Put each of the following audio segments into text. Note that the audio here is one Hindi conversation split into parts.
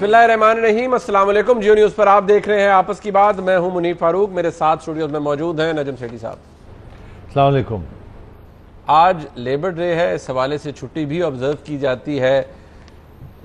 बिस्मिल्लाहिर्रहमानिर्रहीम, अस्सलाम वालेकुम। जियो न्यूज़ पर आप देख रहे हैं आपस की बात। मैं हूं मुनीर फारूक, मेरे साथ स्टूडियोज में मौजूद हैं नजम सेठी साहब। अस्सलाम वालेकुम। आज लेबर डे है, इस हवाले से छुट्टी भी ऑब्जर्व की जाती है।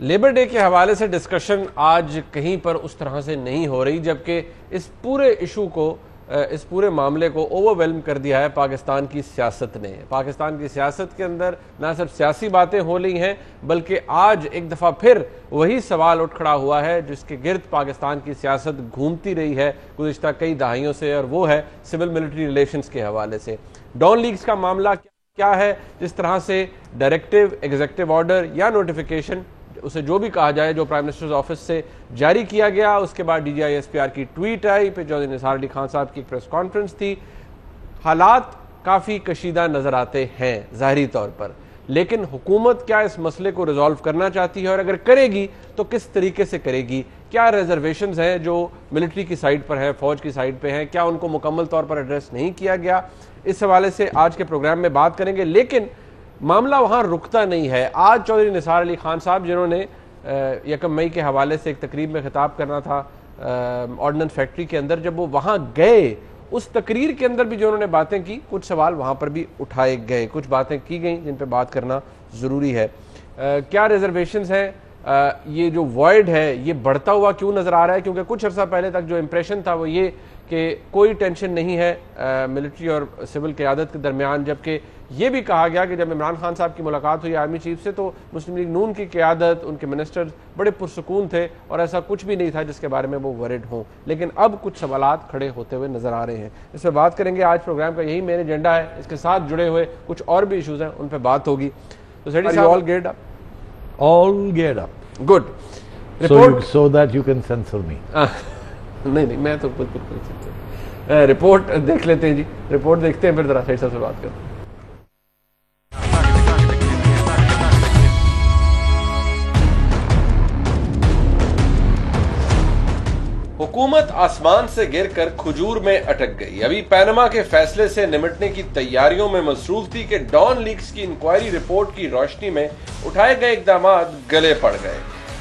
लेबर डे के हवाले से डिस्कशन आज कहीं पर उस तरह से नहीं हो रही, जबकि इस पूरे इशू को, इस पूरे मामले को ओवरवेलम कर दिया है पाकिस्तान की सियासत ने। पाकिस्तान की सियासत के अंदर ना सिर्फ सियासी बातें हो रही हैं, बल्कि आज एक दफ़ा फिर वही सवाल उठ खड़ा हुआ है जिसके गिर्द पाकिस्तान की सियासत घूमती रही है गुज़िश्ता कई दहाइयों से, और वो है सिविल मिलिट्री रिलेशंस के हवाले से। डॉन लीग्स का मामला क्या है, जिस तरह से डायरेक्टिव, एग्जीक्यूटिव ऑर्डर या नोटिफिकेशन, उसे जो भी कहा जाए, जो प्राइम मिनिस्टर्स ऑफिस से जारी किया गया, उसके बाद DGI-SPR की ट्वीट आई, फिर चौधरी निसार अली खान साहब की एक प्रेस कॉन्फ्रेंस थी। हालात काफ़ी कशीदा नज़र आते हैं ज़ाहिरी तौर पर, लेकिन हुकूमत क्या इस मसले को रिजॉल्व करना चाहती है, और अगर करेगी तो किस तरीके से करेगी? क्या रिजर्वेशंस हैं जो मिलिट्री की साइड पर है, फौज की साइड पर हैं, क्या उनको मुकम्मल तौर पर एड्रेस नहीं किया गया? इस हवाले से आज के प्रोग्राम में बात करेंगे। लेकिन मामला वहाँ रुकता नहीं है। आज चौधरी निसार अली खान साहब, जिन्होंने 1 मई के हवाले से एक तकरीब में खिताब करना था ऑर्डिनेंस फैक्ट्री के अंदर, जब वो वहाँ गए, उस तकरीर के अंदर भी जो उन्होंने बातें की, कुछ सवाल वहाँ पर भी उठाए गए, कुछ बातें की गई जिन पर बात करना ज़रूरी है। क्या रिजर्वेशंस हैं, ये जो वॉइड है ये बढ़ता हुआ क्यों नज़र आ रहा है? क्योंकि कुछ अर्सा पहले तक जो इम्प्रेशन था वो ये कि कोई टेंशन नहीं है मिलिट्री और सिविल क़यादत के दरमियान, जबकि ये भी कहा गया कि जब इमरान खान साहब की मुलाकात हुई आर्मी चीफ से, तो मुस्लिम लीग नून की क़यादत, उनके मिनिस्टर्स बड़े पुरसुकून थे और ऐसा कुछ भी नहीं था जिसके बारे में वो वरिड हों। लेकिन अब कुछ सवालात खड़े होते हुए नज़र आ रहे हैं। इस पर बात करेंगे। आज प्रोग्राम का यही मेन एजेंडा है। इसके साथ जुड़े हुए कुछ और भी इशूज़ हैं, उन पर बात होगी। तो सेठी साहब, all get up? All get up. Good. Report so that you can censor me. नहीं, मैं तो बिल्कुल रिपोर्ट देख लेते हैं जी। रिपोर्ट देखते हैं, फिर जरा सेठी साहब से बात करते हैं। हुकूमत आसमान से गिरकर खजूर में अटक गई। अभी पनामा के फैसले से निमटने की तैयारियों में मसरूफ थी कि डॉन लीक्स की इंक्वायरी रिपोर्ट की रोशनी में उठाए गए इकदाम गले पड़ गए।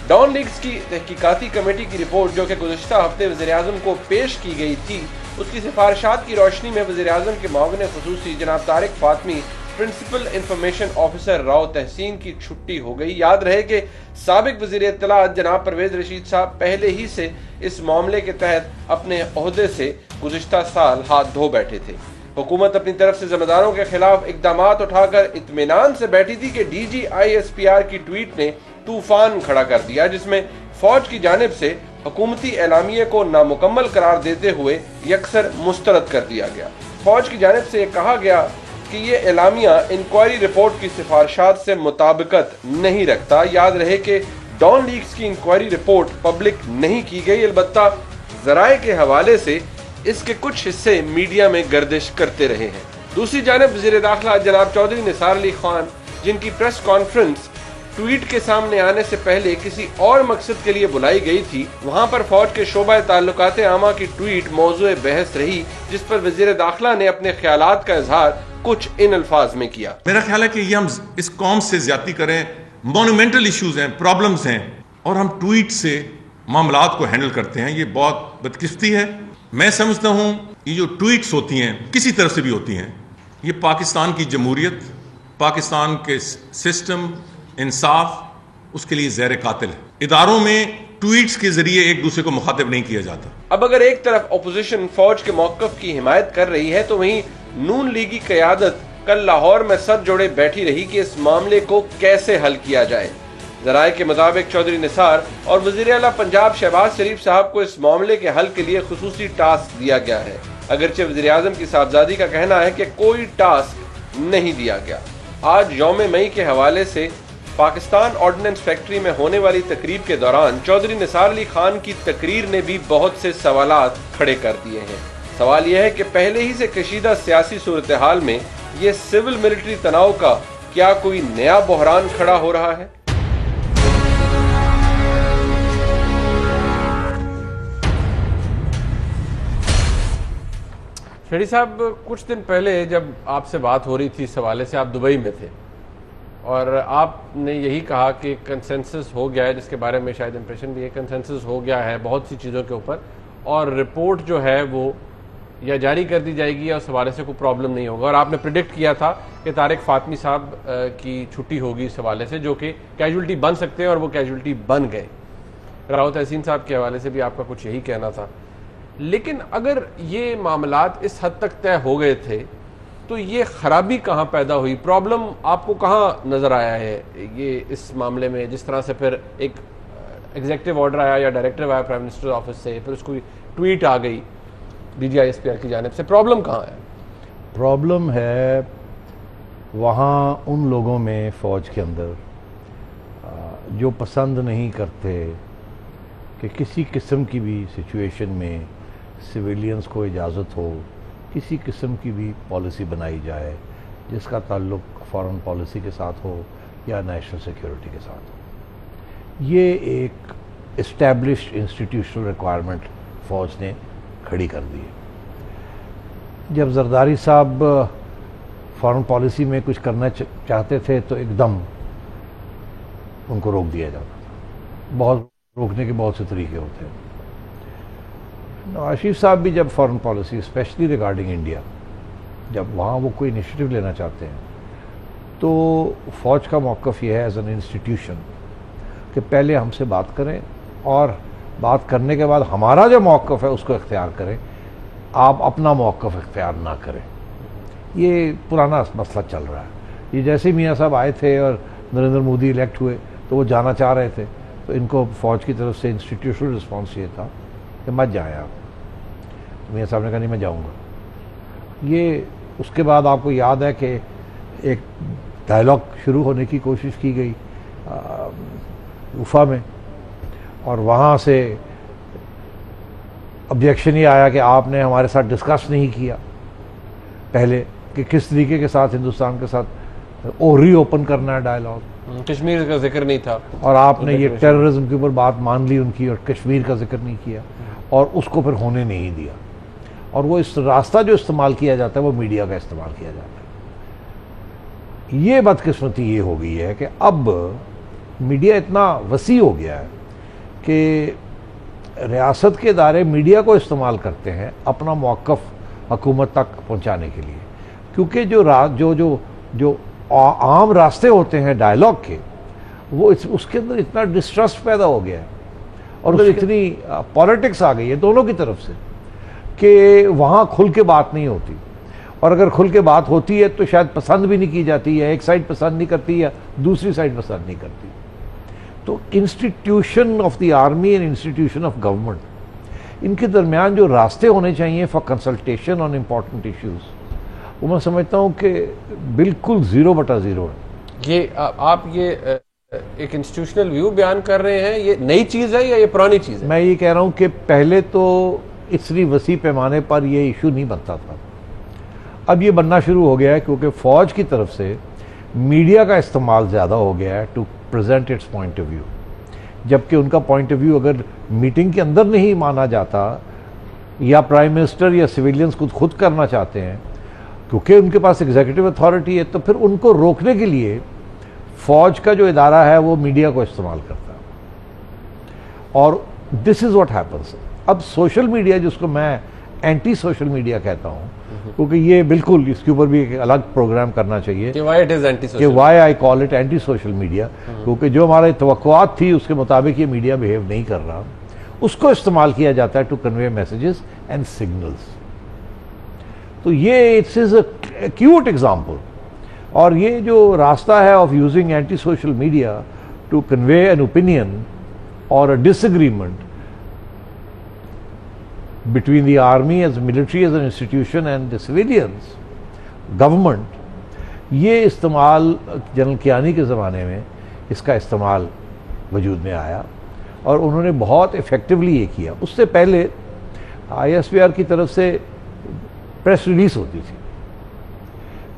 डॉन लीक्स की तहकीकाती कमेटी की रिपोर्ट, जो कि गुज़िश्ता हफ्ते वज़ीर-ए-आज़म को पेश की गई थी, उसकी सिफारिशात की रोशनी में वज़ीर-ए-आज़म के मुआविन ख़ुसूसी जनाब Tariq Fatmi, principal information officer Rao Tehseen की छुट्टी हो गई। याद रहे कि साबिक वज़ीर इत्तलात जनाब परवेज रशीद साहब पहले ही से इस मामले के तहत अपने ओहदे से गुज़िश्ता साल हाथ धो बैठे थे। हुकूमत अपनी तरफ से ज़िम्मेदारों के खिलाफ इकदाम उठाकर इत्मीनान से बैठी थी कि DGI-SPR की ट्वीट ने तूफान खड़ा कर दिया, जिसमें फौज की जानिब से हुकूमती एलामिये को नामुकम्मल करार देते हुए यकसर मुस्तरद कर दिया गया। फौज की जानिब से कहा गया कि ये एलामिया इंक्वायरी रिपोर्ट की सिफारिशात से मुताबिकत नहीं रखता। याद रहे कि डॉन लीक्स की इंक्वायरी रिपोर्ट पब्लिक नहीं की गई, अलबत्ता जराए के हवाले से इसके कुछ हिस्से मीडिया में गर्दिश करते रहे हैं। दूसरी जानिब वज़ीर दाखिला जनाब चौधरी निसार अली खान, जिनकी प्रेस कॉन्फ्रेंस ट्वीट के सामने आने से पहले किसी और मकसद के लिए बुलाई गई थी, वहां पर फौज के शोबा ताल्लुकात आमा की ट्वीट मौजूए बहस रही, जिस पर वज़ीर दाखिला ने अपने ख्यालात का इजहार कुछ इन अल्फाज में किया। मेरा ख्याल है कि ये हम इस कौम से ज्यादती करें, मोन्यूमेंटल इश्यूज हैं, प्रॉब्लम्स हैं, और हम ट्वीट से मामलात को हैंडल करते हैं, ये बहुत बदकिस्मती है। मैं समझता हूं ये जो ट्वीट्स होती हैं, किसी तरफ से भी होती हैं, ये पाकिस्तान की जमहूरियत, पाकिस्तान के सिस्टम, इंसाफ, उसके लिए ज़हर कातिल है। इदारों में ट्वीट्स के जरिए एक दूसरे को मुखातिब नहीं किया जाता। अब अगर एक तरफ अपोजिशन फौज के मौक़िफ़ की हिमायत कर रही है, तो वहीं नून लीगी क़यादत कल लाहौर में सर जोड़े बैठी रही कि इस मामले को कैसे हल किया जाए। ज़राए के मुताबिक चौधरी निसार और वज़ीर आला पंजाब शहबाज शरीफ साहब को इस मामले के हल के लिए खुसूसी टास्क दिया गया है, अगरचे वज़ीर आज़म की साहबजादी का कहना है कि कोई टास्क नहीं दिया गया। आज यौम मई के हवाले से पाकिस्तान ऑर्डिनेंस फैक्ट्री में होने वाली तकरीब के दौरान चौधरी निसार अली खान की तकरीर ने भी बहुत से सवालात खड़े कर दिए हैं। सवाल यह है कि पहले ही से कशीदा सियासी सूरत हाल में ये सिविल मिलिट्री तनाव का क्या कोई नया बहरान खड़ा हो रहा है? शेरी साहब, कुछ दिन पहले जब आपसे बात हो रही थी इस हवाले से, आप दुबई में थे, और आपने यही कहा कि कंसेंसस हो गया है, जिसके बारे में शायद इंप्रेशन भी है, कंसेंसस हो गया है बहुत सी चीज़ों के ऊपर, और रिपोर्ट जो है वो या जारी कर दी जाएगी या उस हवाले से कोई प्रॉब्लम नहीं होगा। और आपने प्रिडिक्ट किया था कि तारिक फातमी साहब की छुट्टी होगी इस हवाले से, जो कि कैजुअल्टी बन सकते हैं और वो कैजुअल्टी बन गए। राव तहसीन साहब के हवाले से भी आपका कुछ यही कहना था। लेकिन अगर ये मामलात इस हद तक तय हो गए थे तो ये खराबी कहाँ पैदा हुई, प्रॉब्लम आपको कहाँ नज़र आया है ये इस मामले में? जिस तरह से फिर एक एग्जीक्यूटिव ऑर्डर आया या डायरेक्टिव आया प्राइम मिनिस्टर ऑफिस से, फिर उसको ट्वीट आ गई DGISPR की जानिब से, प्रॉब्लम कहाँ है? प्रॉब्लम है वहाँ उन लोगों में फ़ौज के अंदर जो पसंद नहीं करते कि किसी किस्म की भी सिचुएशन में सिविलियंस को इजाज़त हो, किसी किस्म की भी पॉलिसी बनाई जाए जिसका ताल्लुक फॉरेन पॉलिसी के साथ हो या नेशनल सिक्योरिटी के साथ हो। ये एक इस्टेब्लिश्ड इंस्टीट्यूशनल रिक्वायरमेंट फ़ौज ने खड़ी कर दी है। जब जरदारी साहब फॉरेन पॉलिसी में कुछ करना चाहते थे तो एकदम उनको रोक दिया जाता था। बहुत रोकने के बहुत से तरीके होते हैं। नवाज शरीफ साहब भी जब foreign policy specially regarding India, जब वहाँ वो कोई इनिशिएटिव लेना चाहते हैं तो फ़ौज का मौक़िफ़ ये है एज एन इंस्टीट्यूशन कि पहले हमसे बात करें और बात करने के बाद हमारा जो मौक़िफ़ है उसको इख्तियार करें, आप अपना मौक़िफ़ इख्तियार ना करें। ये पुराना मसला चल रहा है। ये जैसे मियाँ साहब आए थे और नरेंद्र मोदी इलेक्ट हुए तो वो जाना चाह रहे थे, तो इनको फ़ौज की तरफ से इंस्टीट्यूशनल रिस्पॉन्स ये था कि मत जाएं आप। मियाँ साहब ने कहा नहीं मैं जाऊँगा। ये उसके बाद आपको याद है कि एक डायलॉग शुरू होने की कोशिश की गई उफ़ा में, और वहाँ से ऑब्जेक्शन ये आया कि आपने हमारे साथ डिस्कस नहीं किया पहले कि किस तरीके के साथ हिंदुस्तान के साथ रीओपन करना है डायलॉग। कश्मीर का जिक्र नहीं था और आपने ये टेररिज्म के ऊपर बात मान ली उनकी और कश्मीर का जिक्र नहीं किया और उसको फिर होने नहीं दिया। और वो इस रास्ता जो इस्तेमाल किया जाता है वो मीडिया का इस्तेमाल किया जाता है। ये बदकिस्मती ये हो गई है कि अब मीडिया इतना वसी हो गया है कि रियासत के इदारे मीडिया को इस्तेमाल करते हैं अपना मौक़िफ़ हुकूमत तक पहुंचाने के लिए, क्योंकि जो आम रास्ते होते हैं डायलॉग के, वो उसके अंदर इतना डिस्ट्रस्ट पैदा हो गया है और उधर इतनी पॉलिटिक्स आ गई है दोनों की तरफ से कि वहाँ खुल के बात नहीं होती। और अगर खुल के बात होती है तो शायद पसंद भी नहीं की जाती है, एक साइड पसंद नहीं करती या दूसरी साइड पसंद नहीं करती। तो institution of the army and institution of government, इनके दरमियान जो रास्ते होने चाहिए for consultation on important issues, वो मैं समझता हूँ कि बिल्कुल 0/0 है। ये आप ये एक इंस्टीट्यूशनल व्यू बयान कर रहे हैं, ये नई चीज़ है या ये पुरानी चीज़ है? मैं ये कह रहा हूँ कि पहले तो इतनी वसी पैमाने पर ये इशू नहीं बनता था, अब ये बनना शुरू हो गया है क्योंकि फ़ौज की तरफ से मीडिया का इस्तेमाल ज़्यादा हो गया है to present its point of view. जबकि उनका पॉइंट ऑफ व्यू अगर मीटिंग के अंदर नहीं माना जाता या प्राइम मिनिस्टर या सिविलियंस खुद करना चाहते हैं, क्योंकि उनके पास एग्जीक्यूटिव अथॉरिटी है, तो फिर उनको रोकने के लिए फ़ौज का जो इदारा है वो मीडिया को इस्तेमाल करता है। और दिस इज़ व्हाट हैपन्स। अब सोशल मीडिया, जिसको मैं एंटी सोशल मीडिया कहता हूँ, क्योंकि ये बिल्कुल इसके ऊपर भी एक अलग प्रोग्राम करना चाहिए कि why I call it anti social media, क्योंकि जो हमारी तवक्कुआत थी उसके मुताबिक ये मीडिया बिहेव नहीं कर रहा। उसको इस्तेमाल किया जाता है to convey messages and signals. तो ये it's is a cute example. और ये जो रास्ता है of using anti social media to convey an opinion और a disagreement between the army as military as an institution and the civilians government, ये इस्तेमाल जनरल कियानी के ज़माने में इसका इस्तेमाल वजूद में आया और उन्होंने बहुत इफ़ेक्टिवली ये किया। उससे पहले ISPR की तरफ से प्रेस रिलीज़ होती थी,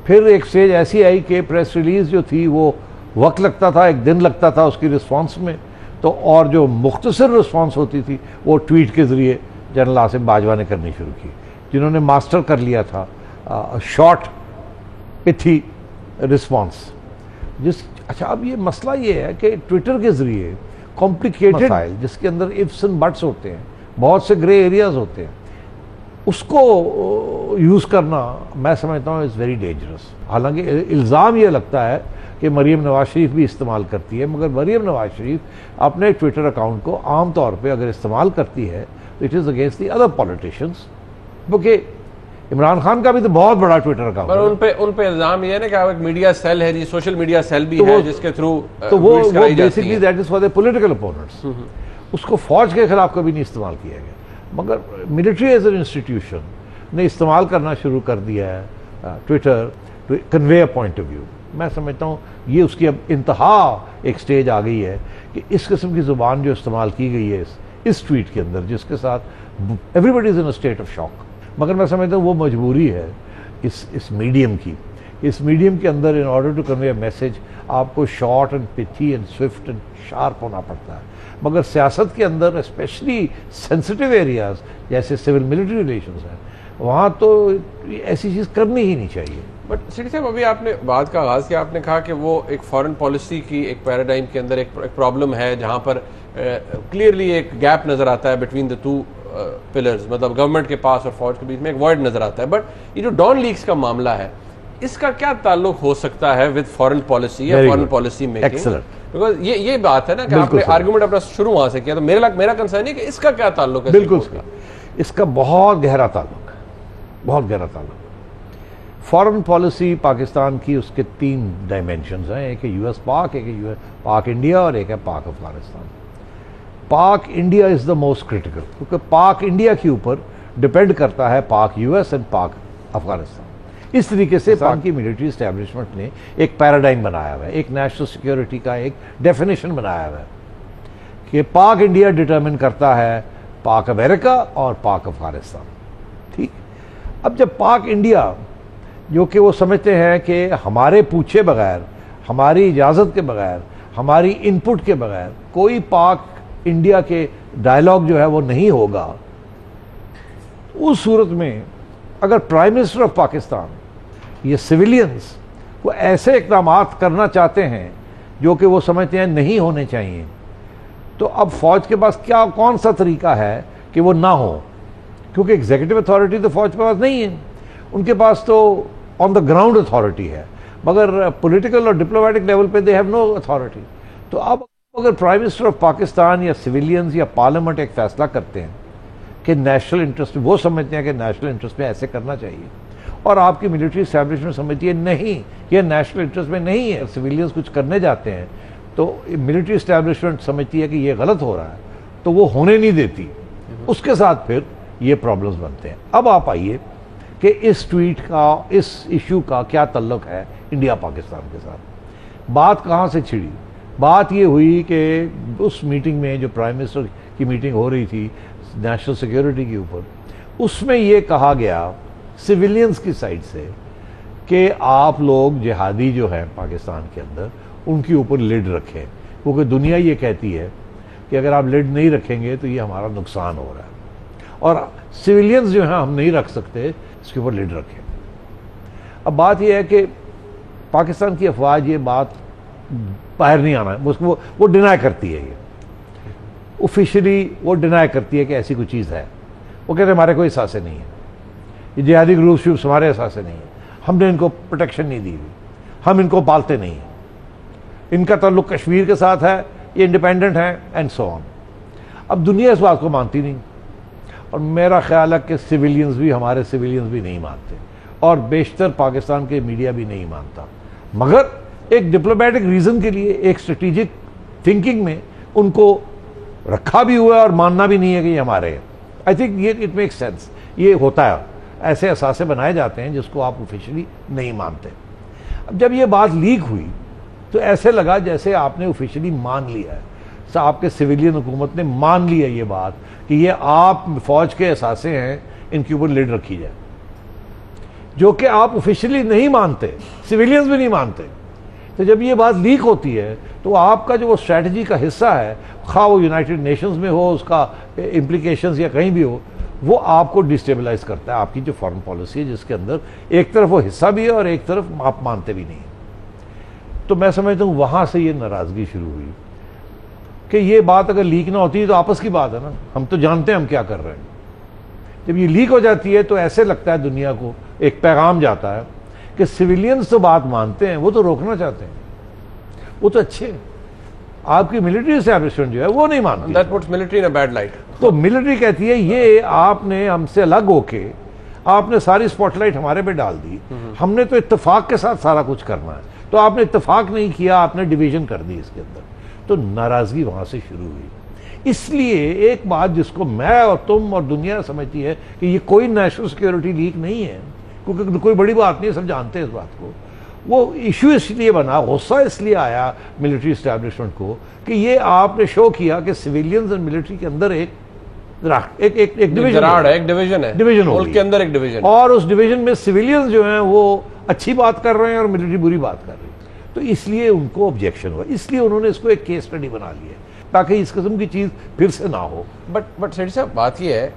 फिर एक स्टेज ऐसी आई कि प्रेस रिलीज़ जो थी वो वक्त लगता था, एक दिन लगता था उसकी रिस्पॉन्स में, तो और जो मुख्तसर रिस्पॉन्स होती थी वो ट्वीट के ज़रिए जनरल आसिम बाजवा ने करनी शुरू की, जिन्होंने मास्टर कर लिया था शॉर्ट पिथी रिस्पॉन्स। अच्छा, अब ये मसला ये है कि ट्विटर के जरिए कॉम्प्लिकेटेड मसाइल जिसके अंदर इफ्स एंड बट्स होते हैं, बहुत से ग्रे एरियाज होते हैं, उसको यूज़ करना मैं समझता हूँ इज़ वेरी डेंजरस। हालांकि इल्ज़ाम ये लगता है कि मरीम नवाज शरीफ भी इस्तेमाल करती है, मगर मरीम नवाज शरीफ अपने ट्विटर अकाउंट को आम तौर पे अगर इस्तेमाल करती है तो it is against the other politicians, क्योंकि इमरान खान का भी तो बहुत बड़ा ट्विटर अकाउंट है। उन पे इल्जाम ये है ना कि एक मीडिया सेल है जी, सोशल मीडिया सेल भी है जिसके थ्रू तो वो basically that is for the political opponents. उसको फौज के खिलाफ कभी नहीं इस्तेमाल किया गया, मगर मिलिट्री एज एन इंस्टीट्यूशन ने इस्तेमाल करना शुरू कर दिया है Twitter to convey a point of view. मैं समझता हूँ ये उसकी अब इंतहा एक स्टेज आ गई है कि इस किस्म की ज़ुबान जो इस्तेमाल की गई है इस ट्वीट के अंदर, जिसके साथ everybody is in a state of shock, मगर मैं समझता हूँ वो मजबूरी है इस मीडियम की। इस मीडियम के अंदर in order to convey a message आपको short and pithy and swift and sharp होना पड़ता है, मगर सियासत के अंदर स्पेशली सेंसिटिव एरियाज जैसे सिविल मिलिट्री रिलेशंस हैं, वहाँ तो ऐसी चीज़ करनी ही नहीं चाहिए। बट सिटी साहब, अभी आपने बात का आगाज़ किया, आपने कहा कि वो एक फॉरेन पॉलिसी की एक पैराडाइम के अंदर एक प्रॉब्लम है जहाँ पर क्लियरली एक गैप नज़र आता है बिटवीन द टू पिलर्स, मतलब गवर्नमेंट के पास और फौज के बीच में एक वॉइड नज़र आता है। बट ये जो डॉन लीक्स का मामला है, इसका क्या ताल्लुक हो सकता है विद फॉरेन पॉलिसी या foreign policy making? Excellent, because ये बात है ना कि आपने आर्गुमेंट अपना शुरू वहाँ से किया, तो मेरा कंसर्न है कि इसका क्या ताल्लुक है? बिल्कुल, इसका बहुत गहरा ताल्लुक है, बहुत गहरा ताल्लुक। फॉरेन पॉलिसी पाकिस्तान की उसके 3 डायमेंशंस हैं, एक है यूएस पाक, एक है यूएस पाक इंडिया और एक है पाक अफगानिस्तान। पाक India is the most critical, क्योंकि पाक इंडिया के ऊपर डिपेंड करता है पाक यूएस एंड पाक अफगानिस्तान। इस तरीके से पाक की मिलिट्री इस्टेब्लिशमेंट ने एक पैराडाइम बनाया हुआ है, एक नेशनल सिक्योरिटी का एक डेफिनेशन बनाया हुआ है कि पाक इंडिया डिटरमिन करता है पाक अमेरिका और पाक अफगानिस्तान। ठीक, अब जब पाक इंडिया, जो कि वो समझते हैं कि हमारे पूछे बगैर, हमारी इजाज़त के बगैर, हमारी इनपुट के बगैर कोई पाक इंडिया के डायलॉग जो है वो नहीं होगा, उस सूरत में अगर प्राइम मिनिस्टर ऑफ पाकिस्तान ये सिविलियंस को ऐसे इक़दाम करना चाहते हैं जो कि वो समझते हैं नहीं होने चाहिए, तो अब फौज के पास कौन सा तरीका है कि वो ना हो, क्योंकि एग्जीक्यूटिव अथॉरिटी तो फौज के पास नहीं है, उनके पास तो ऑन द ग्राउंड अथॉरिटी है, मगर पॉलिटिकल और डिप्लोमेटिक लेवल पे दे हैव नो अथॉरिटी। तो अब अगर प्राइम मिनिस्टर ऑफ पाकिस्तान या सिविलियंस या पार्लियामेंट एक फैसला करते हैं कि नेशनल इंटरेस्ट, वो समझते हैं कि नेशनल इंटरेस्ट में ऐसे करना चाहिए, और आपकी मिलिट्री एस्टैब्लिशमेंट समझती है नहीं, ये नेशनल इंटरेस्ट में नहीं है, सिविलियंस कुछ करने जाते हैं तो मिलिट्री एस्टैब्लिशमेंट समझती है कि ये गलत हो रहा है, तो वो होने नहीं देती, उसके साथ फिर ये प्रॉब्लम्स बनते हैं। अब आप आइए कि इस ट्वीट का, इस इशू का क्या ताल्लुक है इंडिया पाकिस्तान के साथ। बात कहाँ से छिड़ी? बात ये हुई कि उस मीटिंग में, जो प्राइम मिनिस्टर की मीटिंग हो रही थी नेशनल सिक्योरिटी के ऊपर, उसमें ये कहा गया सिविलियंस की साइड से कि आप लोग जिहादी जो हैं पाकिस्तान के अंदर, उनके ऊपर लिड रखें, क्योंकि दुनिया ये कहती है कि अगर आप लिड नहीं रखेंगे तो ये हमारा नुकसान हो रहा है, और सिविलियंस जो हैं हम नहीं रख सकते, इसके ऊपर लिड रखें। अब बात यह है कि पाकिस्तान की अफवाज ये बात बाहर नहीं आना है, उसको वो डिनाई करती है, ये ऑफिशियली वो डिनाई करती है कि ऐसी कोई चीज़ है। वो कहते हैं हमारे कोई एहसास नहीं है, ये जिहादी ग्रुप्स हमारे एहसास नहीं है, हमने इनको प्रोटेक्शन नहीं दी हुई, हम इनको पालते नहीं हैं, इनका ताल्लुक कश्मीर के साथ है, ये इंडिपेंडेंट हैं एंड सो ऑन। अब दुनिया इस बात को मानती नहीं, और मेरा ख्याल है कि सिविलियंस भी, हमारे सिविलियंस भी नहीं मानते, और बेशतर पाकिस्तान के मीडिया भी नहीं मानता, मगर एक डिप्लोमेटिक रीज़न के लिए, एक स्ट्रेटेजिक थिंकिंग में उनको रखा भी हुआ है और मानना भी नहीं है कि ये हमारे हैं। आई थिंक ये इट मेक सेंस, ये होता है, ऐसे असासे बनाए जाते हैं जिसको आप ऑफिशियली नहीं मानते। अब जब ये बात लीक हुई तो ऐसे लगा जैसे आपने ऑफिशियली मान लिया है, आपके सिविलियन हुकूमत ने मान लिया ये बात कि ये आप फौज के असासे हैं, इनके ऊपर लिड रखी जाए, जो कि आप ऑफिशियली नहीं मानते, सिविलियंस भी नहीं मानते। तो जब ये बात लीक होती है तो आपका जो वो स्ट्रैटेजी का हिस्सा है, खा वो यूनाइटेड नेशंस में हो, उसका इम्प्लीकेशंस या कहीं भी हो, वो आपको डिस्टेबलाइज करता है, आपकी जो फॉरेन पॉलिसी है, जिसके अंदर एक तरफ वो हिस्सा भी है और एक तरफ आप मानते भी नहीं। तो मैं समझता हूँ वहाँ से ये नाराज़गी शुरू हुई कि ये बात अगर लीक ना होती तो आपस की बात है ना, हम तो जानते हैं हम क्या कर रहे हैं। जब ये लीक हो जाती है तो ऐसे लगता है दुनिया को, एक पैगाम जाता है कि सिविलियंस तो बात मानते हैं, वो तो रोकना चाहते हैं, वो तो अच्छे हैं। आपकी मिलिट्री एस्टैब्लिशमेंट जो है वो नहीं मानती। That puts military in a bad light. तो मिलिट्री कहती है ये आपने हमसे अलग होके आपने सारी स्पॉटलाइट हमारे पे डाल दी, हमने तो इत्तेफाक के साथ सारा कुछ करना है, तो आपने इत्तेफाक नहीं किया, आपने डिवीजन कर दी इसके अंदर। तो नाराजगी वहां से शुरू हुई। इसलिए एक बात जिसको मैं और तुम और दुनिया समझती है कि ये कोई नेशनल सिक्योरिटी लीक नहीं है, क्योंकि कोई बड़ी बात नहीं है, सब जानते हैं इस बात को। वो इशू इसलिए बना, गुस्सा इसलिए आया मिलिट्री एस्टैब्लिशमेंट को कि ये आपने शो किया कि सिविलियंस एंड मिलिट्री के अंदर एक डिवीजन है, एक डिवीजन है, डिवीजन हो के अंदर एक डिवीजन, और उस डिवीजन में सिविलियंस जो हैं वो अच्छी बात कर रहे हैं और मिलिट्री बुरी बात कर रही है। तो इसलिए उनको ऑब्जेक्शन हुआ, इसलिए उन्होंने इसको एक केस स्टडी बना लिया ताकि इस किस्म की चीज फिर से ना हो। बट सेठी साहब बात ये है,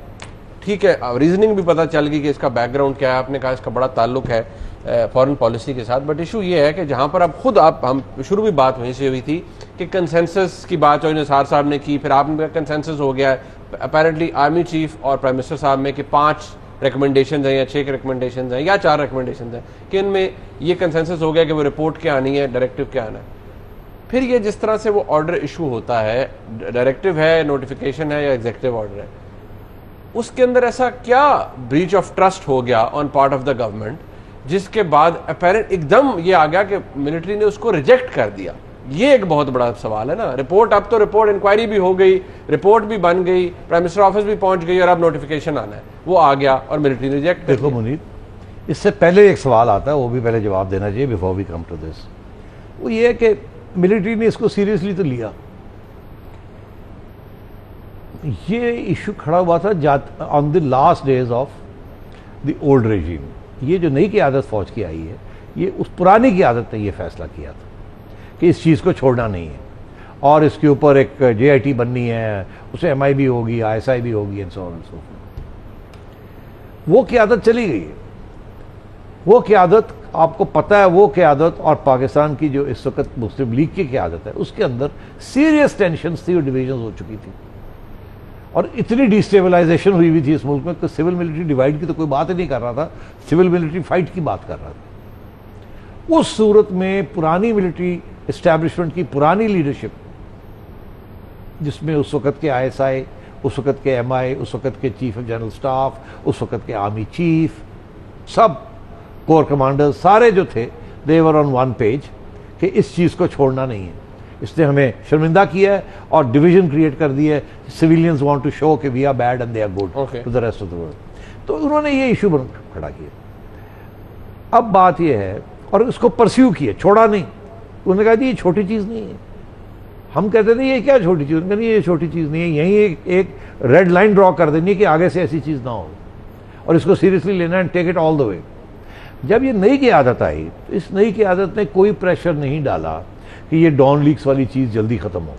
ठीक है, रीजनिंग भी पता चल गई कि इसका बैकग्राउंड क्या है, आपने कहा इसका बड़ा ताल्लुक है फॉरेन पॉलिसी के साथ, बट इशू ये है कि जहां पर आप खुद हम शुरू भी बात वहीं से हुई थी कि कंसेंसस की बात जो निसार साहब ने की, फिर आपने कंसेंसस हो गया है अपेरेंटली आर्मी चीफ और प्राइम मिनिस्टर साहब में कि 5 रिकमेंडेशन हैं या 6 रिकमेंडेशन हैं या 4 रिकमेंडेशन हैं, कि इनमें ये कंसेंसस हो गया कि वो रिपोर्ट क्या आनी है, डायरेक्टिव क्या आना है। फिर ये जिस तरह से वो ऑर्डर इशू होता है, डायरेक्टिव है, नोटिफिकेशन है या एग्जीक्यूटिव ऑर्डर है, उसके अंदर ऐसा क्या ब्रीच ऑफ ट्रस्ट हो गया on part of the government जिसके बाद अपेरेंट एकदम ये आ गया कि मिलिट्री ने उसको रिजेक्ट कर दिया। ये एक बहुत बड़ा सवाल है ना। रिपोर्ट, अब तो रिपोर्ट इंक्वायरी भी हो गई, रिपोर्ट भी बन गई, प्राइम मिनिस्टर ऑफिस भी पहुंच गई और अब नोटिफिकेशन आना है, वो आ गया और मिलिट्री ने रिजेक्ट कर दिया। देखो मुनीर, इससे पहले एक सवाल आता है, वो भी पहले जवाब देना चाहिए before we come to this. वो ये है कि मिलिट्री ने इसको सीरियसली तो लिया। ये इशू खड़ा हुआ था on the last days of the old regime. ये जो नई क़यादत फौज की आई है, ये उस पुरानी क़यादत ने ये फैसला किया था कि इस चीज़ को छोड़ना नहीं है और इसके ऊपर एक JIT बननी है, उसे MI भी होगी, ISI भी होगी and so on and so fourth. वो क़यादत चली गई है। वो क़यादत आपको पता है, वो क़यादत और पाकिस्तान की जो इस वक्त मुस्लिम लीग की क़यादत है उसके अंदर सीरियस टेंशन थी और डिविजन हो चुकी थी और इतनी डिस्टेबलाइजेशन हुई थी इस मुल्क में कि सिविल मिलिट्री डिवाइड की तो कोई बात ही नहीं कर रहा था, सिविल मिलिट्री फाइट की बात कर रहा था। उस सूरत में पुरानी मिलिट्री एस्टैब्लिशमेंट की पुरानी लीडरशिप, जिसमें उस वक्त के ISI, उस वक्त के MI, उस वक्त के चीफ ऑफ जनरल स्टाफ, उस वक्त के आर्मी चीफ, सब कोर कमांडर्स सारे जो थे, दे वर ऑन वन पेज कि इस चीज़ को छोड़ना नहीं है। इसने हमें शर्मिंदा किया है और डिवीजन क्रिएट कर दी है। सिविलियंस वांट टू शो कि we are bad and they are good to the rest of the world. तो उन्होंने ये इशू खड़ा किया। अब बात ये है, और इसको परस्यू किया, छोड़ा नहीं। उन्होंने कहा जी ये छोटी चीज़ नहीं है। हम कहते थे ये क्या छोटी चीज़, उन्होंने ये छोटी चीज़ नहीं है, यहीं एक रेड लाइन ड्रॉ कर देनी है कि आगे से ऐसी चीज़ ना हो और इसको सीरियसली लेना and take it all the way. जब ये नई क़यादत आई तो इस नई क़यादत ने कोई प्रेशर नहीं डाला कि ये डॉन लीक्स वाली चीज़ जल्दी ख़त्म हो,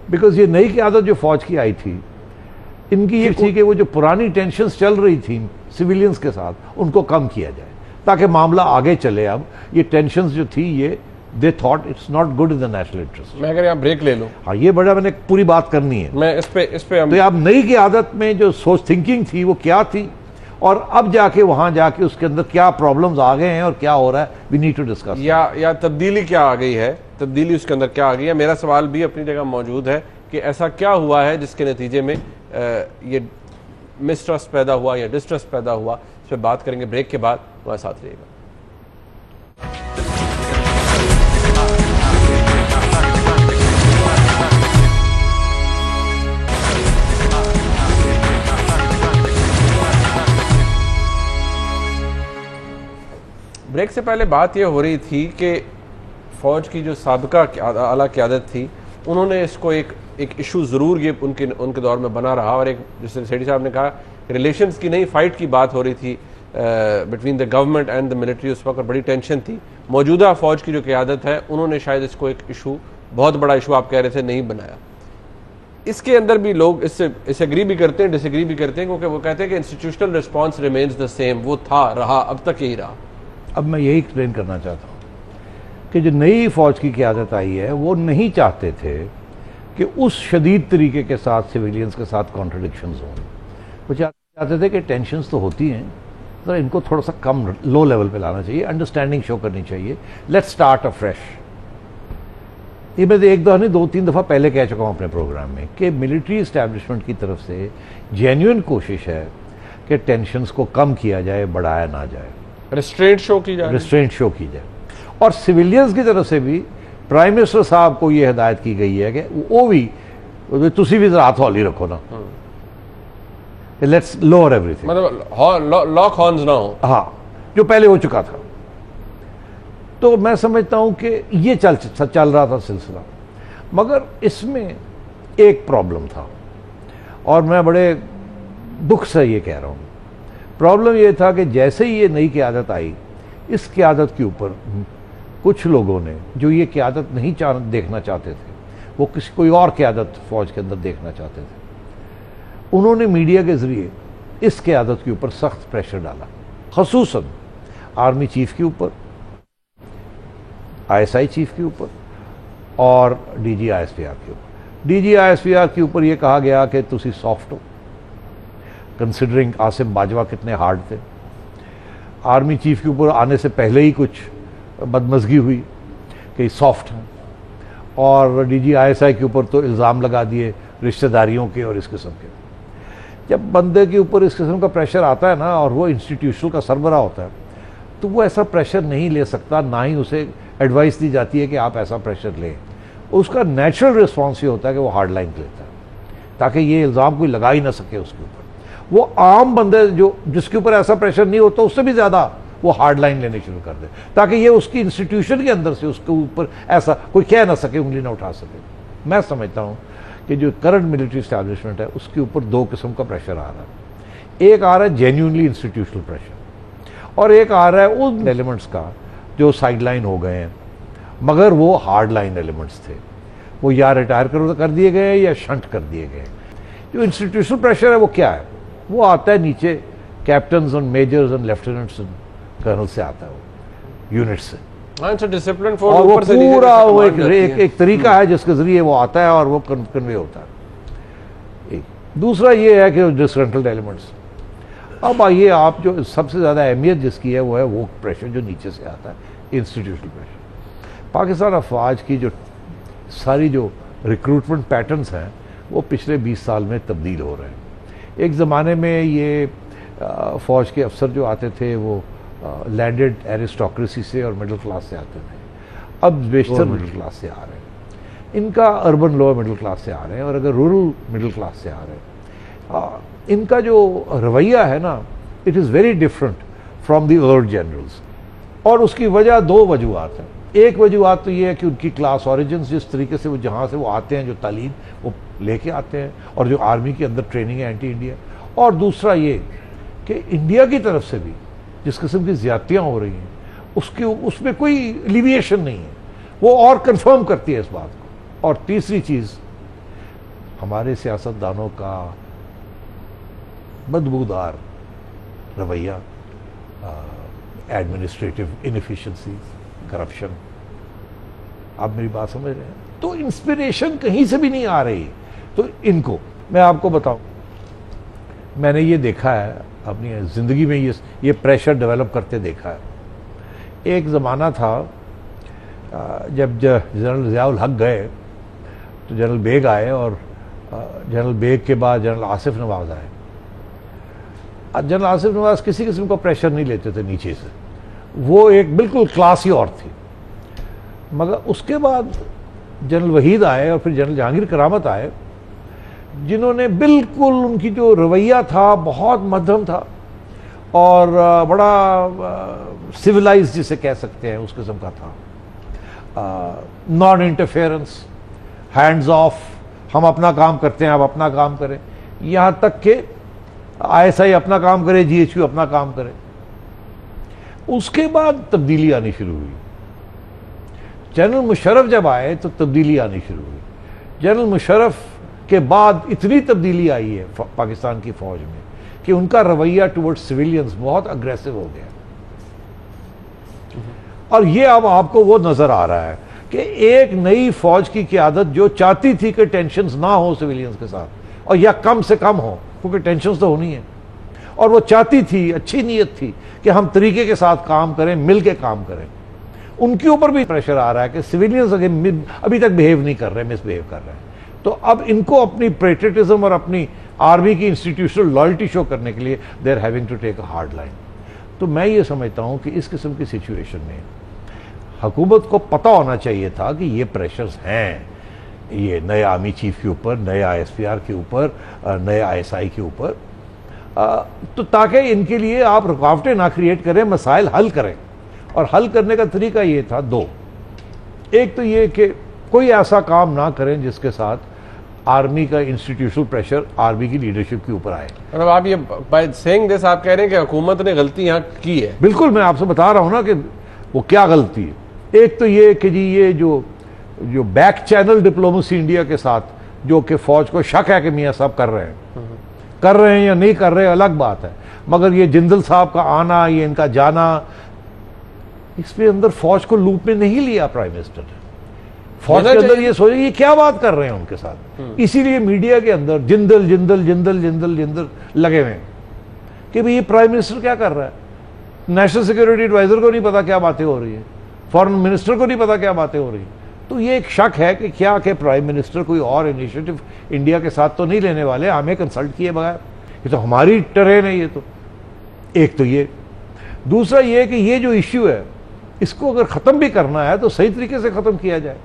बिकॉज ये नई क़यादत जो फौज की आई थी, इनकी ये थी कि वो जो पुरानी टेंशन्स चल रही थी सिविलियंस के साथ उनको कम किया जाए ताकि मामला आगे चले। अब ये टेंशन्स जो थी ये they thought it's not good in the national interest. मैं अगर यहाँ ब्रेक ले लूँ, हाँ ये बड़ा मैंने पूरी बात करनी है, मैं इस पे तो अब नई क़यादत में जो सोच थिंकिंग थी वो क्या थी और अब जाके वहां जाके उसके अंदर क्या प्रॉब्लम्स आ गए हैं और क्या हो रहा है, वी नीड टू डिस्कस। या तब्दीली क्या आ गई है, तब्दीली उसके अंदर क्या आ गई है। मेरा सवाल भी अपनी जगह मौजूद है कि ऐसा क्या हुआ है जिसके नतीजे में ये मिसट्रस्ट पैदा हुआ या डिस्ट्रस्ट पैदा हुआ। इस पर बात करेंगे ब्रेक के बाद, हमारे साथ रहिएगा। ब्रेक से पहले बात यह हो रही थी कि फ़ौज की जो साबिका आला क़यादत थी, उन्होंने इसको एक इशू ज़रूर ये उनके दौर में बना रहा और एक, जैसे सेठी साहब ने कहा, रिलेशंस की नहीं फ़ाइट की बात हो रही थी between the government and the military. उस वक्त बड़ी टेंशन थी। मौजूदा फ़ौज की जो क़यादत है उन्होंने शायद इसको एक इशू, बहुत बड़ा इशू आप कह रहे थे, नहीं बनाया। इसके अंदर भी लोग इससे एग्री भी करते हैं, डिसएग्री भी करते हैं, क्योंकि वो कहते हैं कि institutional response remains the same, वो था, रहा, अब तक यही रहा। अब मैं यही एक्सप्लेन करना चाहता हूँ। कि जो नई फ़ौज की क़यादत आई है वो नहीं चाहते थे कि उस शदीद तरीके के साथ सिविलियंस के साथ कॉन्ट्रडिक्शंस हों। वो चाहते थे कि टेंशन्स तो होती हैं, तो इनको थोड़ा सा कम लो लेवल पे लाना चाहिए, अंडरस्टैंडिंग शो करनी चाहिए, लेट्स स्टार्ट अफ्रेश। ये मैं एक दफ़ा नहीं 2-3 दफ़ा पहले कह चुका हूँ अपने प्रोग्राम में कि मिलिट्री इस्टेब्लिशमेंट की तरफ से जेन्युइन कोशिश है कि टेंशन्स को कम किया जाए, बढ़ाया ना जाए, रिस्ट्रेंट शो की जाए, रिस्ट्रेंट शो की जाए। और सिविलियंस की तरफ से भी प्राइम मिनिस्टर साहब को ये हिदायत की गई है कि वो भी तुसी भी हाथ हौली रखो ना, लेट्स लोअर एवरीथिंग, मतलब लॉक हॉर्न्स ना हो। हाँ, जो पहले हो चुका था। तो मैं समझता हूं कि ये चल रहा था सिलसिला, मगर इसमें एक प्रॉब्लम था और मैं बड़े दुख से ये कह रहा हूं। प्रॉब्लम ये था कि जैसे ही ये नई क़यादत आई, इस क़यादत के ऊपर कुछ लोगों ने जो ये क़यादत नहीं देखना चाहते थे, वो कोई और क़यादत फ़ौज के अंदर देखना चाहते थे, उन्होंने मीडिया के ज़रिए इस क़यादत के ऊपर सख्त प्रेशर डाला, ख़ुसूसन आर्मी चीफ के ऊपर, ISI चीफ के ऊपर और DG ISPR के ऊपर। DG ISPR के ऊपर ये कहा गया कि तुसी सॉफ्ट हो, कंसिडरिंग आसिम बाजवा कितने हार्ड थे। आर्मी चीफ के ऊपर आने से पहले ही कुछ बदमज़गी हुई कि सॉफ्ट हैं, और DG ISI के ऊपर तो इल्ज़ाम लगा दिए रिश्तेदारियों के और इस किस्म के। जब बंदे के ऊपर इस किस्म का प्रेशर आता है ना, और वो इंस्टीट्यूशनल का सरबराह होता है, तो वो ऐसा प्रेशर नहीं ले सकता, ना ही उसे एडवाइस दी जाती है कि आप ऐसा प्रेशर लें। उसका नेचुरल रिस्पॉन्स ये होता है कि वो हार्ड लाइन लेता है, ताकि ये इल्ज़ाम कोई लगा ही ना सके उसके ऊपर। वो आम बंदे जिसके ऊपर ऐसा प्रेशर नहीं होता, उससे भी ज़्यादा वो हार्ड लाइन लेने शुरू कर दे, ताकि ये उसकी इंस्टीट्यूशन के अंदर से उसके ऊपर ऐसा कोई कह ना सके, उंगली ना उठा सके। मैं समझता हूँ कि जो करंट मिलिट्री इस्टेब्लिशमेंट है, उसके ऊपर दो किस्म का प्रेशर आ रहा है। एक आ रहा है जेन्युइनली इंस्टीट्यूशनल प्रेशर, और एक आ रहा है उन एलिमेंट्स का जो साइड लाइन हो गए हैं, मगर वो हार्ड लाइन एलिमेंट्स थे, वो या रिटायर कर दिए गए या शंट कर दिए गए। जो इंस्टीट्यूशनल प्रेशर है वो क्या है? वो आता है नीचे कैप्टन्स और मेजर्स और लेफ्टिनेंट्स और कर्नल से आता है, वो यूनिट से। डिसिप्लिन और वो पूरा वो एक तरीका है जिसके जरिए वो आता है और वो कन्वे होता है। एक दूसरा ये है कि डिसग्रंटल्ड एलिमेंट्स। अब आइए, आप जो सबसे ज़्यादा अहमियत जिसकी है वो है वो प्रेशर जो नीचे से आता है, इंस्टीट्यूशनल प्रेशर। पाकिस्तान अफवाज की जो सारी जो रिक्रूटमेंट पैटर्न्स हैं वो पिछले 20 साल में तब्दील हो रहे हैं। एक ज़माने में ये फ़ौज के अफसर जो आते थे वो लैंडेड एरिस्टोक्रेसी से और मिडिल क्लास से आते थे, अब बेशतर मिडिल क्लास से आ रहे हैं। इनका अर्बन लोअर मिडिल क्लास से आ रहे हैं, और अगर रूरल मिडिल क्लास से आ रहे हैं। इनका जो रवैया है ना, it is very different from the other generals, और उसकी वजह दो वजूहत हैं। एक वजूहत तो ये है कि उनकी क्लास ऑरिजिन्स, जिस तरीके से वो जहाँ से वो आते हैं, जो तालीम वो लेके आते हैं, और जो आर्मी के अंदर ट्रेनिंग है एंटी इंडिया। और दूसरा ये कि इंडिया की तरफ से भी जिस किस्म की ज़्यादतियाँ हो रही हैं उसमें कोई एलिविएशन नहीं है, वो और कंफर्म करती है इस बात को। और तीसरी चीज़, हमारे सियासतदानों का बदबूदार रवैया, एडमिनिस्ट्रेटिव इनएफिशिएंसी, करप्शन। आप मेरी बात समझ रहे हैं? तो इंस्पिरेशन कहीं से भी नहीं आ रही। तो इनको मैं आपको बताऊं, मैंने ये देखा है अपनी ज़िंदगी में, ये प्रेशर डेवलप करते देखा है। एक ज़माना था जब जनरल ज़ियाउल हक गए तो जनरल बेग आए, और जनरल बेग के बाद जनरल आसिफ नवाज़ आए। जनरल आसिफ नवाज़ किसी किस्म का प्रेशर नहीं लेते थे नीचे से, वो एक बिल्कुल क्लास ही और थी। मगर उसके बाद जनरल वहीद आए और फिर जनरल जहांगीर करामत आए, जिन्होंने बिल्कुल, उनकी जो रवैया था बहुत मध्यम था और बड़ा सिविलाइज जिसे कह सकते हैं उस किस्म का था। नॉन इंटरफेरेंस, हैंड्स ऑफ, हम अपना काम करते हैं, आप अपना काम करें, यहाँ तक कि ISI अपना काम करे, GHQ अपना काम करे। उसके बाद तब्दीली आनी शुरू हुई। जनरल मुशर्रफ जब आए तो तब्दीली आनी शुरू हुई। जनरल मुशर्रफ के बाद इतनी तब्दीली आई है पाकिस्तान की फ़ौज में कि उनका रवैया टुवर्ड्स सिविलियंस बहुत अग्रेसिव हो गया। और ये अब आपको वो नजर आ रहा है कि एक नई फौज की क़यादत जो चाहती थी कि टेंशन्स ना हो सिविलियंस के साथ, और या कम से कम हो, क्योंकि टेंशन्स तो होनी है, और वो चाहती थी, अच्छी नीयत थी कि हम तरीके के साथ काम करें, मिल के काम करें, उनके ऊपर भी प्रेशर आ रहा है कि सिविलियंस अभी तक बिहेव नहीं कर रहे, मिसबिहेव कर रहे हैं। तो अब इनको अपनी पेट्रियटिज्म और अपनी आर्मी की इंस्टीट्यूशनल लॉयल्टी शो करने के लिए they are having to take a hard line. तो मैं ये समझता हूँ कि इस किस्म की सिचुएशन में हुकूमत को पता होना चाहिए था कि ये प्रेशर्स हैं, ये नए आर्मी चीफ के ऊपर, नए ISPR के ऊपर, नए ISI के ऊपर, तो ताकि इनके लिए आप रुकावटें ना क्रिएट करें, मसाइल हल करें। और हल करने का तरीका ये था दो, एक तो ये कि कोई ऐसा काम ना करें जिसके साथ आर्मी का इंस्टीट्यूशनल प्रेशर आर्मी की लीडरशिप के ऊपर आए। मतलब आप ये बाय सेइंग दिस आप कह रहे हैं कि हुकूमत ने गलती यहाँ की है? बिल्कुल, मैं आपसे बता रहा हूं ना कि वो क्या गलती है। एक तो ये कि जी ये जो बैक चैनल डिप्लोमेसी इंडिया के साथ, जो कि फौज को शक है कि मियाँ साहब कर रहे हैं या नहीं कर रहे अलग बात है, मगर ये जिंदल साहब का आना, ये इनका जाना, इसमें अंदर फौज को लूप में नहीं लिया प्राइम मिनिस्टर ने। फौज के अंदर ये सोचे ये क्या बात कर रहे हैं उनके साथ, इसीलिए मीडिया के अंदर जिंदल जिंदल जिंदल जिंदल जिंदल लगे हुए हैं कि भाई ये प्राइम मिनिस्टर क्या कर रहा है। नेशनल सिक्योरिटी एडवाइजर को नहीं पता क्या बातें हो रही है, फॉरेन मिनिस्टर को नहीं पता क्या बातें हो रही है। तो ये एक शक है कि क्या कि प्राइम मिनिस्टर कोई और इनिशिएटिव इंडिया के साथ तो नहीं लेने वाले, हमें कंसल्ट किए बगैर। ये तो हमारी टरेन है ये तो। एक तो ये, दूसरा ये कि ये जो इश्यू है इसको अगर ख़त्म भी करना है तो सही तरीके से ख़त्म किया जाए,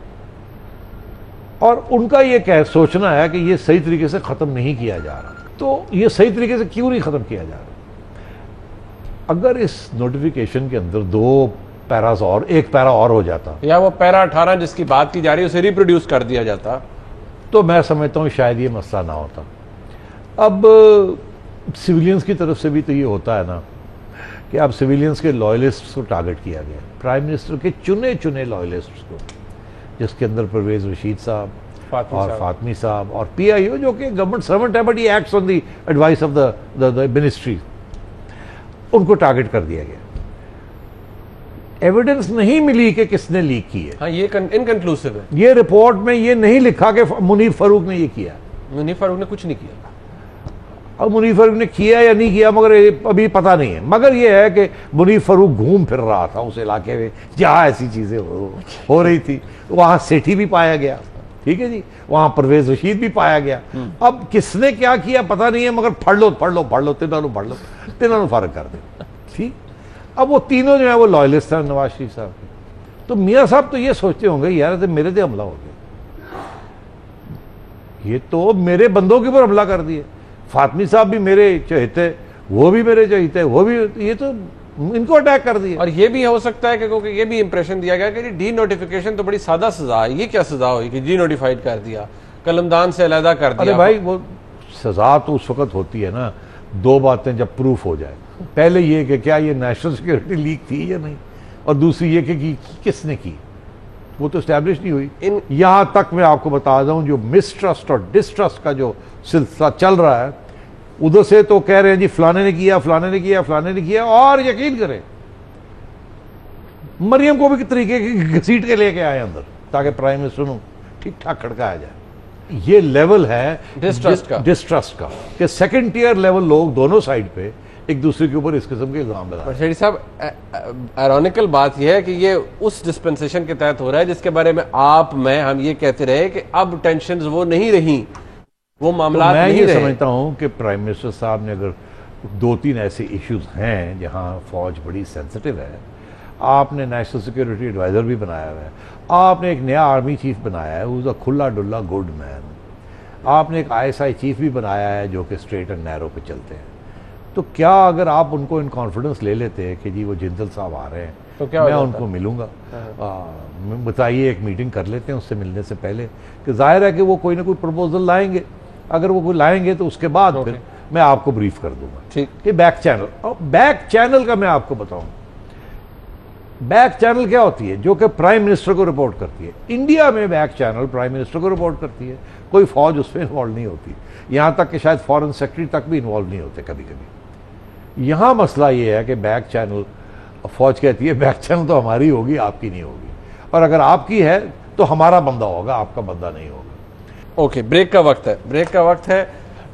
और उनका ये सोचना है कि ये सही तरीके से ख़त्म नहीं किया जा रहा। तो ये सही तरीके से क्यों नहीं ख़त्म किया जा रहा? अगर इस नोटिफिकेशन के अंदर दो पैरास और, एक पैरा और हो जाता, या वो पैरा 18 जिसकी बात की जा रही है उसे रिप्रोड्यूस कर दिया जाता, तो मैं समझता हूँ शायद ये मसला ना होता। अब सिविलियंस की तरफ से भी तो ये होता है ना कि अब सिविलियंस के लॉयलिस्ट्स को टारगेट किया गया, प्राइम मिनिस्टर के चुने चुने लॉयलिस्ट्स को, जिसके अंदर परवेज रशीद साहब और फातमी साहब और PIO जो कि गवर्नमेंट सर्वेंट है but he acts on the advice of the ministry, उनको टारगेट कर दिया गया। एविडेंस नहीं मिली कि किसने लीक की है। हाँ, ये इनकंक्लूसिव है। ये रिपोर्ट में ये नहीं लिखा कि मुनीर फारूक ने ये किया। मुनीर फारूक ने कुछ नहीं किया। अब मुनीर फारूक ने किया या नहीं किया मगर अभी पता नहीं है, मगर ये है कि मुनीर फारूक घूम फिर रहा था उस इलाके में जहाँ ऐसी चीज़ें हो रही थी। वहाँ सेठी भी पाया गया, ठीक है जी, वहाँ परवेज रशीद भी पाया गया। अब किसने क्या किया पता नहीं है, मगर फड़ लो तीनों फर्क कर दे, ठीक। अब वो तीनों जो है वो लॉयलिस्ट हैं नवाज शरीफ साहब के। तो मियाँ साहब तो ये सोचते होंगे यार तो मेरे से हमला हो गया, ये तो मेरे बंदों के ऊपर हमला कर दिए, फातमी साहब भी मेरे चहेते, वो भी मेरे चहेते, वो भी, ये तो इनको अटैक कर दिया। और ये भी हो सकता है कि क्योंकि ये भी इंप्रेशन दिया गया कि डी नोटिफिकेशन तो बड़ी सादा सजा है, ये क्या सजा हुई कि डी नोटिफाइड कर दिया, कलमदान से अलहदा कर दिया। अरे भाई वो सजा तो उस वक्त होती है ना, दो बातें जब प्रूफ हो जाए, पहले ये कि क्या ये नेशनल सिक्योरिटी लीक थी या नहीं, और दूसरी ये कि किसने की, वो तो एस्टैब्लिश नहीं हुई। यहां तक मैं आपको बता दूं जो मिसट्रस्ट और डिस्ट्रस्ट का जो सिलसिला चल रहा है, उधर से तो कह रहे हैं जी फलाने ने किया, फलाने ने किया, फलाने ने किया, और यकीन करें मरियम को भी तरीके की घसीट के लेके आए अंदर ताकि प्राइम मिनिस्टर को ठीक ठाक खड़काया जाए। ये लेवल है डिस्ट्रस्ट का कि सेकंड टियर लेवल लोग दोनों साइड पे एक दूसरे के ऊपर इस किस्म के इल्जाम लगा। शेरी साहब, आयरॉनिकल बात यह है कि ये उस डिस्पेंसेशन के तहत हो रहा है जिसके बारे में हम ये कहते रहे कि अब टेंशन्स वो नहीं रही, वो मामला तो मैं नहीं ये रहे। समझता हूं कि प्राइम मिनिस्टर साहब ने अगर 2-3 ऐसे इश्यूज हैं जहां फौज बड़ी सेंसिटिव है, आपने नेशनल सिक्योरिटी एडवाइजर भी बनाया हुआ है, आपने एक नया आर्मी चीफ बनाया है हुज अ खुला डुल्ला गुड मैन, आपने एक ISI चीफ भी बनाया है जो कि स्ट्रेट एंड नैरो पे चलते हैं। तो क्या अगर आप उनको इन कॉन्फिडेंस ले लेते हैं कि जी वो जिंदल साहब आ रहे हैं तो क्या मैं उनको मिलूंगा, बताइए, एक मीटिंग कर लेते हैं उससे मिलने से पहले, कि जाहिर है कि वो कोई ना कोई प्रपोजल लाएंगे, अगर वो कोई लाएंगे तो उसके बाद फिर मैं आपको ब्रीफ कर दूंगा, ठीक। कि बैक चैनल, और बैक चैनल का मैं आपको बताऊं, बैक चैनल क्या होती है, जो कि प्राइम मिनिस्टर को रिपोर्ट करती है। इंडिया में बैक चैनल प्राइम मिनिस्टर को रिपोर्ट करती है, कोई फौज उसमें इन्वॉल्व नहीं होती, यहां तक कि शायद फॉरेन सेक्रेटरी तक भी इन्वॉल्व नहीं होते कभी कभी। यहां मसला यह है कि बैक चैनल फौज कहती है बैक चैनल तो हमारी होगी, आपकी नहीं होगी, और अगर आपकी है तो हमारा बंदा होगा, आपका बंदा नहीं होगा। ओके, ब्रेक का वक्त है, ब्रेक का वक्त है।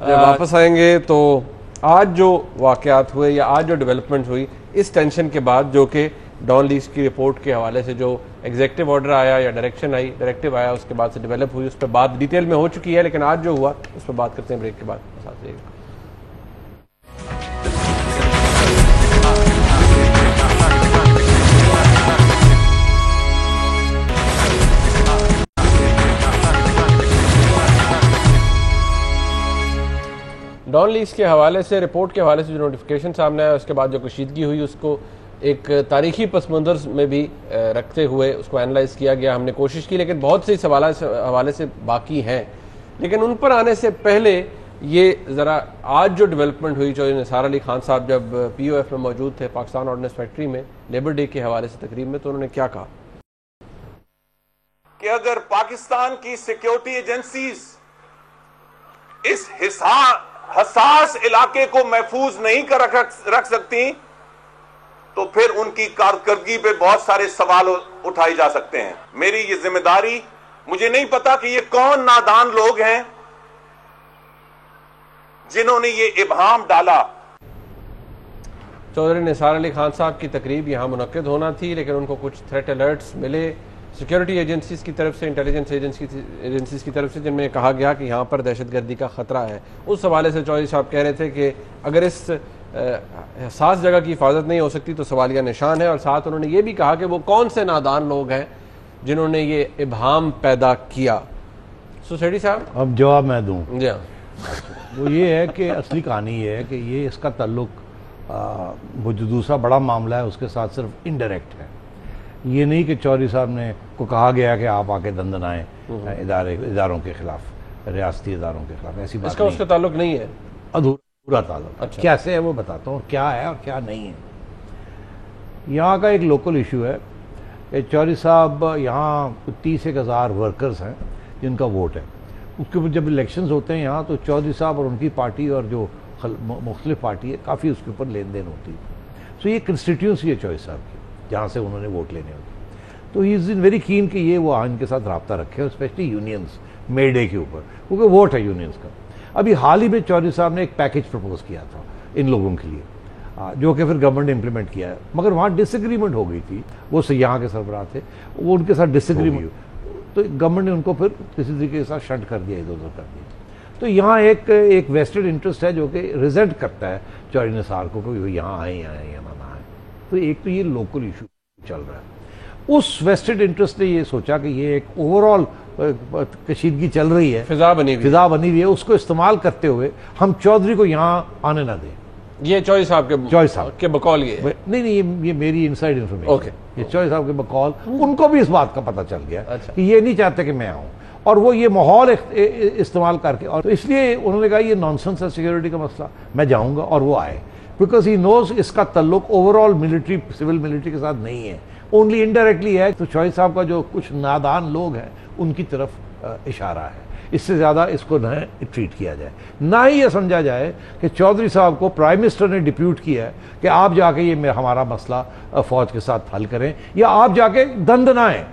वापस आएंगे तो आज जो वाकयात हुए या आज जो डेवलपमेंट हुई इस टेंशन के बाद, जो कि डॉन लीज की रिपोर्ट के हवाले से जो एग्जीक्यूटिव ऑर्डर आया या डायरेक्टिव आया उसके बाद से डेवलप हुई, उस पर बात डिटेल में हो चुकी है, लेकिन आज जो हुआ उस पर बात करते हैं ब्रेक के बाद। साथ रहिएगा। डॉन लीज के हवाले से, रिपोर्ट के हवाले से जो नोटिफिकेशन सामने आया उसके बाद जो कशीदगी हुई उसको एक तारीखी पस मंज़र में भी रखते हुए उसको एनालाइज किया गया। हमने कोशिश की, लेकिन बहुत से इस हवाले से बाकी हैं। लेकिन उन पर आने से पहले ये ज़रा आज जो डेवलपमेंट हुई, चौधरी निसार अली खान साहब जब POF में मौजूद थे पाकिस्तान ऑर्डिनेंस फैक्ट्री में लेबर डे के हवाले से तकरीब में, तो उन्होंने क्या कहा कि अगर पाकिस्तान की सिक्योरिटी एजेंसीज इस हसास इलाके को महफूज नहीं कर रख सकती तो फिर उनकी कारकर्दगी पे बहुत सारे सवाल उठाए जा सकते हैं। मेरी ये जिम्मेदारी, मुझे नहीं पता कि ये कौन नादान लोग हैं जिन्होंने ये इब्हाम डाला। चौधरी निसार अली खान साहब की तकरीब यहाँ मुनक्किद होना थी, लेकिन उनको कुछ थ्रेट अलर्ट्स मिले सिक्योरिटी एजेंसीज की तरफ से, इंटेलिजेंस एजेंसीज की तरफ से, जिनमें कहा गया कि यहाँ पर दहशतगर्दी का खतरा है। उस हवाले से चौधरी साहब कह रहे थे कि अगर इस हसास जगह की हिफाजत नहीं हो सकती तो सवालिया निशान है। और साथ उन्होंने ये भी कहा कि वो कौन से नादान लोग हैं जिन्होंने ये इब्हाम पैदा किया। सोसाइटी साहब अब जवाब मैं दूं। जी हाँ, वो ये है कि असली कहानी ये है कि ये इसका ताल्लुक वो जो दूसरा बड़ा मामला है उसके साथ सिर्फ इनडायरेक्ट है। ये नहीं कि चौधरी साहब ने को कहा गया कि आप आके दंदनाएं इदारों के खिलाफ, रियासती इदारों के खिलाफ, ऐसी बात इसका उसका ताल्लुक नहीं है, अधूरा ताल्लुक। अच्छा। कैसे है वो बताता हूँ, क्या है और क्या नहीं है। यहाँ का एक लोकल इशू है कि चौधरी साहब, यहाँ 30,000 वर्कर्स हैं जिनका वोट है। उसके ऊपर जब इलेक्शंस होते हैं यहाँ, तो चौधरी साहब और उनकी पार्टी और जो मुख्तलिफ पार्टी है, काफ़ी उसके ऊपर लेन देन होती है। सो ये कंस्टिट्यूंसी है चौधरी साहब की, जहाँ से उन्होंने वोट लेने होते। तो he is in very keen कि ये वो इनके साथ रब्ता रखे, और स्पेशली यूनियंस मे डे के ऊपर, क्योंकि वोट है यूनियंस का। अभी हाल ही में चौधरी साहब ने एक पैकेज प्रपोज किया था इन लोगों के लिए, जो कि फिर गवर्नमेंट ने इम्प्लीमेंट किया है, मगर वहाँ डिसएग्रीमेंट हो गई थी। वो यहाँ के सरबराह थे, वो उनके साथ डिसएग्रीमेंट, तो गवर्नमेंट ने उनको फिर किसी तरीके के साथ शंट कर दिया, इधर उधर कर दिया। तो यहाँ एक वेस्टेड इंटरेस्ट है जो कि रिजेंट करता है चौधरी निसार को कि यहाँ आए यहाँ ना आए। तो एक तो ये लोकल इशू चल रहा है। उस वेस्टेड इंटरेस्ट ने ये सोचा कि ये एक ओवरऑल कशीदगी चल रही है, फिजा बनी हुई है, उसको इस्तेमाल करते हुए हम चौधरी को यहाँ आने ना दें। ये चौधरी साहब के बकौल ये नहीं, ये मेरी इनसाइड इन्फॉर्मेशन। ओके, ये चौधरी साहब के बकौल, उनको भी इस बात का पता चल गया। अच्छा। कि ये नहीं चाहते कि मैं आऊँ, और वो ये माहौल इस्तेमाल करके, और तो इसलिए उन्होंने कहा ये नॉनसेंस है सिक्योरिटी का मसला, मैं जाऊँगा, और वो आए। बिकॉज ही नोज इसका तल्लुक ओवरऑल मिलिट्री, सिविल मिलिट्री के साथ नहीं है, ओनली इनडायरेक्टली है। तो चौधरी साहब का जो कुछ नादान लोग हैं उनकी तरफ इशारा है। इससे ज़्यादा इसको न ट्रीट किया जाए, ना ही ये समझा जाए कि चौधरी साहब को प्राइम मिनिस्टर ने डिप्यूट किया है कि आप जाके ये हमारा मसला फौज के साथ हल करें, या आप जाके दंदनाएं।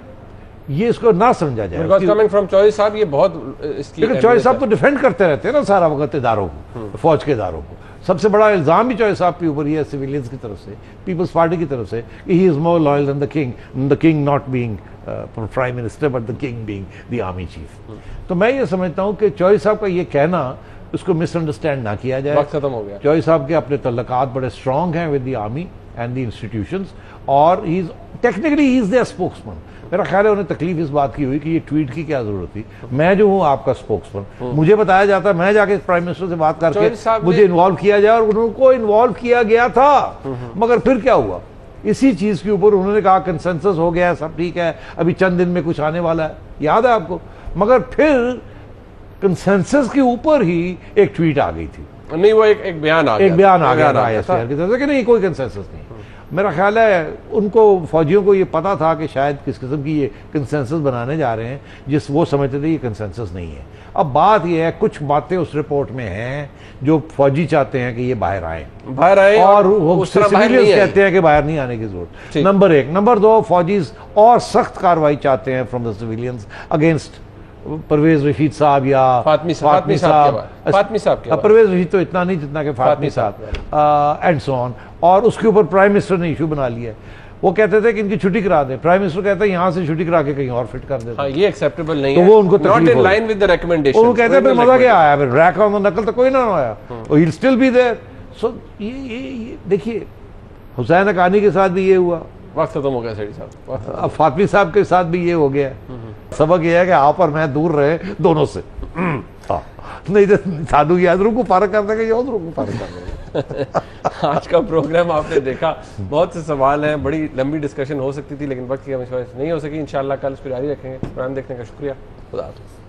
ये इसको ना समझा जाए। कमिंग फ्रॉम चौधरी साहब, ये बहुत, लेकिन चौधरी साहब तो डिफेंड करते रहते हैं ना सारा वक्त इदारों को, फौज के इदारों को। सबसे बड़ा इल्ज़ाम भी चौधरी साहब के ऊपर ये है, सिविलियंस की तरफ से, पीपल्स पार्टी की तरफ से, कि he is more loyal than the king not being prime minister but the king being the army chief. तो मैं ये समझता हूँ कि चौधरी साहब का ये कहना, उसको मिसअंडरस्टैंड ना किया जाए। वक्त खत्म हो गया। चौधरी साहब के अपने तल्लुकात बड़े स्ट्रॉन्ग हैं with the army and the institutions, और he is technically he is their spokesman. मेरा ख्याल है उन्हें तकलीफ इस बात की हुई कि ये ट्वीट की क्या जरूरत थी। मैं जो हूँ आपका स्पोक्समैन, मुझे बताया जाता है, मैं जाके प्राइम मिनिस्टर से बात करके मुझे इन्वॉल्व किया जाए, और उनको इन्वॉल्व किया गया था। मगर फिर क्या हुआ, इसी चीज के ऊपर उन्होंने कहा कंसेंसस हो गया, सब ठीक है, अभी चंद दिन में कुछ आने वाला है, याद है आपको। मगर फिर कंसेंसस के ऊपर ही एक ट्वीट आ गई थी, नहीं वो एक बयान आ गया, ISPR की तरफ से कि नहीं कोई कंसेंसस नहीं। मेरा ख्याल है उनको फौजियों को ये पता था कि शायद किस किस्म की ये कंसेंसस बनाने जा रहे हैं, जिस वो समझते थे ये कंसेंसस नहीं है। अब बात ये है, कुछ बातें उस रिपोर्ट में हैं जो फौजी चाहते हैं कि ये बाहर आए और वो सिविलियंस कहते हैं कि बाहर नहीं आने की जरूरत। नंबर 1। नंबर 2, फौजीज और सख्त कार्रवाई चाहते हैं from the civilians against Parvez Rashid sahab या फातमी साहब। परवेज रशीद तो इतना नहीं जितना कि फातमी साहब एंड सो ऑन। और उसके ऊपर प्राइम मिनिस्टर ने इशू बना लिया है। वो कहते थे कि इनकी छुट्टी करा दें, प्राइम मिनिस्टर कहता है यहाँ से छुट्टी करा के कहीं और फिट कर देते। हाँ, ये एक्सेप्टेबल नहीं तो है। वो उनको not in line with the recommendation. वो कहते हैं मजा क्या आया, रैक ऑन द नकल तो कोई ना आया, he will still be there. So ये देखिए, हुसैन हक्कानी के साथ भी ये हुआ, वक्त खत्म हो गया सेठी साहब। अब फातमी साहब के साथ भी ये हो गया। सबक ये है कि आप और मैं दूर रहे दोनों से। नहीं तो साधु की यादरों को पार कर देंगे, यादरों को पार कर देंगे। आज का प्रोग्राम आपने देखा, बहुत से सवाल हैं, बड़ी लंबी डिस्कशन हो सकती थी लेकिन वक्त की कमी नहीं हो सकी। इंशाल्लाह कल इस पर जारी रखेंगे। प्रोग्राम देखने का शुक्रिया। खुदा हाफ़िज़।